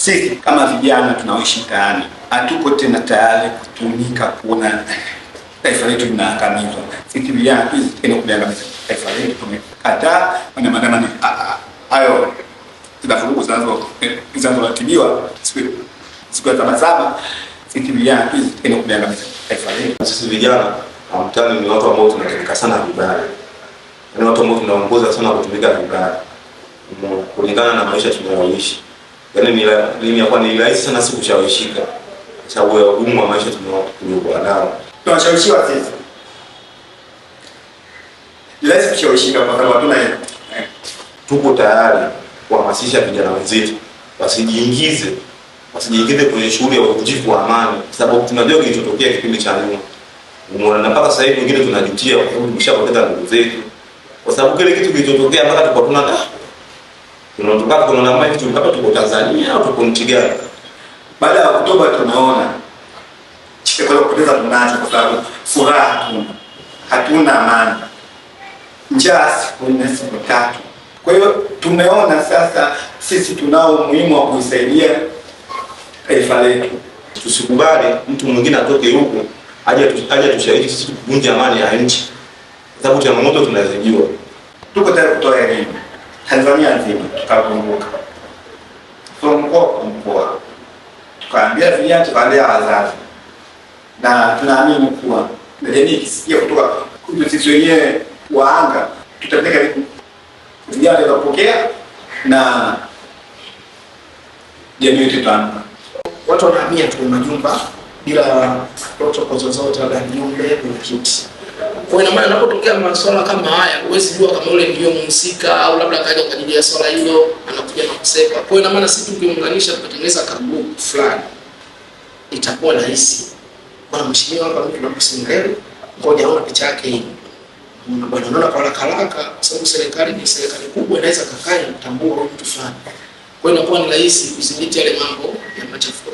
Sisi kama vijana tunaoishi mtaani hatuko tena tayari kutumika kuona taifa letu linaangamizwa. Sisi vijana tuna kuangamiza taifa letu, tumekataa na maandamano hayo zinafurugu zinazoratibiwa siku ya Sabasaba. Sisi vijana tuna kuangamiza taifa letu. Sisi vijana mtaani ni watu ambao tunatumika sana vibaya. Ni watu ambao tunaongoza sana kutumika vibaya kulingana na maisha tunayoishi. Yaani ni rahisi sana siku kushawishika sababu ya ugumu wa maisha tunayokuwa nao. Tunashawishiwa sisi. Lazima kushawishika kwa sababu hatuna hela. Tuko tayari kuhamasisha vijana wenzetu wasijiingize kwenye shughuli ya uvunjifu wa amani, sababu tunajua kilichotokea kipindi cha nyuma. Umeona mpaka sasa hivi wengine tunajutia kwa sababu tumeshapoteza ndugu zetu. Kwa sababu kile kitu kilichotokea mpaka tunatoka kuna namna hiyo mpaka tuko Tanzania au tuko nchi gani? Baada ya Oktoba tunaona kwa kupoteza tunacho kwa sababu furaha hatuna amani. Njaa siku 4 siku 3. Kwa hiyo tumeona sasa sisi tunao umuhimu wa kuisaidia taifa letu. Tusikubali mtu mwingine atoke huko aje tushiriki sisi kuvunja amani ya nchi. Kwa sababu changamoto tunazijua. Tuko tayari kutoa elimu Tanzania nzima, tukakumbuka mkoa tukaambia vijana, tukaambia wazazi, na tunaamini kuwa jamii ikisikia kutoka kwetu sisi wenyewe waanga, tutapeleka vijana kupokea na jamii yetu itaamka. Watu wanahamia tu majumba bila protocol zozote, labda nyumba na kiti. Kwa hiyo maana unapotokea masuala kama haya, huwezi jua kama yule ndio mhusika au labda kaja kwa ajili ya swala hilo anakuja na kuseka. Kwa hiyo maana sisi tukiunganisha tukatengeneza group fulani, itakuwa rahisi. Bwana mheshimiwa hapa mtu anakusimulia, ngoja aone picha yake hii. Bwana unaona kwa haraka kwa sababu serikali ni serikali kubwa, inaweza kakanya kutambua mtu fulani. Kwa hiyo inakuwa ni rahisi kudhibiti yale mambo ya machafuko.